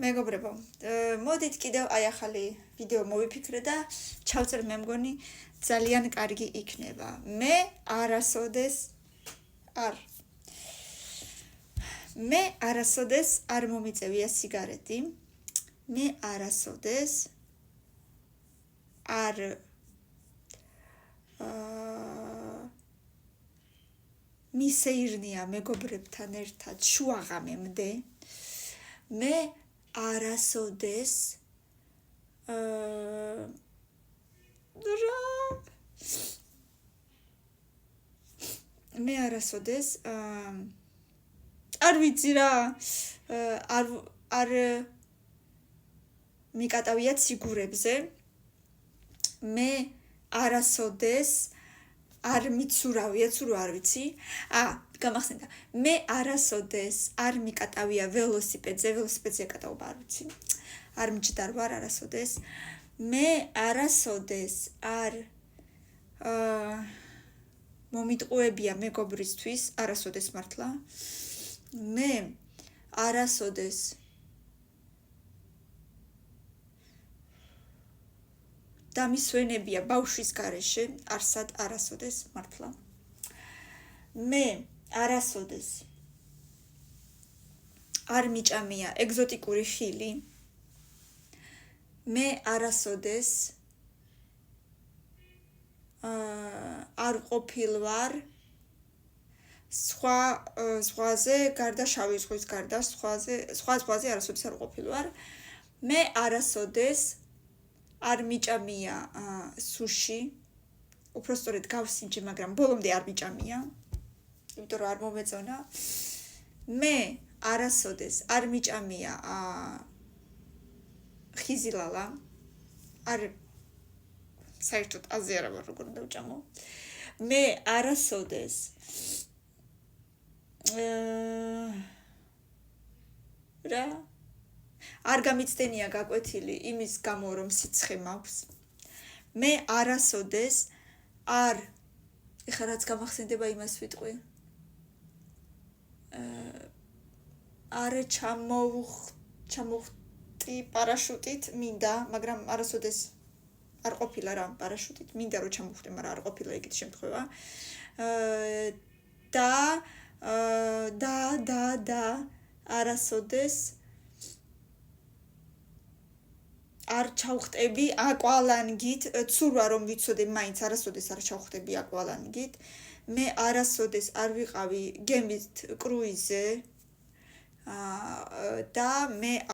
მეგობრებო, მოდით კიდევ აი ახალი ვიდეო მოვიფიქრე და ჩავწერ მე მგონი ძალიან კარგი იქნება. მე არასოდეს არ მომიწევია სიგარეტი. მე არასოდეს არ მისეირნია მეგობრებთან ერთად შუაღამემდე. მე არასოდეს არ ვიცი რა არ მიკატავია ციგურებზე. მე არასოდეს არ მიცურავია ცურო არ ვიცი. გამახსენდა. მე არასოდეს არ მიკატავია ველოსიპედზე აკატაობა არ ვიცი. არ მჯდარ ვარ არასოდეს. მე არასოდეს არ მომიტყუებია მეგობრისთვის, არასოდეს მართლა. მე არასოდეს დამისვენებია ბავშვის გარეშე, არასოდეს მართლა. მე არასოდეს არ მიჭამია ეგზოტიკური ხილი. მე არასოდეს არ ყოფილვარ სხვაზე გარდა შავი ზღვის გარდა სხვა ზღვაზე არასოდეს არ ყოფილვარ. მე არასოდეს არ მიჭამია სუში. უпростоრედ გავსინჯე, მაგრამ ბოლომდე არ მიჭამია. იმიტომ რომ არ მომეწონა. მე არასოდეს არ მიჭამია ხიზილალა. არ საერთოდ აზიარა ვარ როგორ უნდა ვჭამო. მე არასოდეს არ გამიცდენია გაკვეთილი იმის გამო რომ სიცხე მაქვს. მე არასოდეს ეხლა რაც გამახსენდება იმას ვიტყვი. არ ჩამოვხტი პარაშუტით მინდა, მაგრამ არასოდეს არ ყოფილა რა პარაშუტით. მინდა რომ ჩამოვხტი, მაგრამ არ ყოფილა ეგეთი შემთხვევა. და არასოდეს არ ჩავხტები აკვალანგით, ცურვა რომ ვიცოდე, მაინც არასოდეს არ ჩავხტები აკვალანგით. მე არასოდეს არ ვიყავი გემით კრუიზზე და მე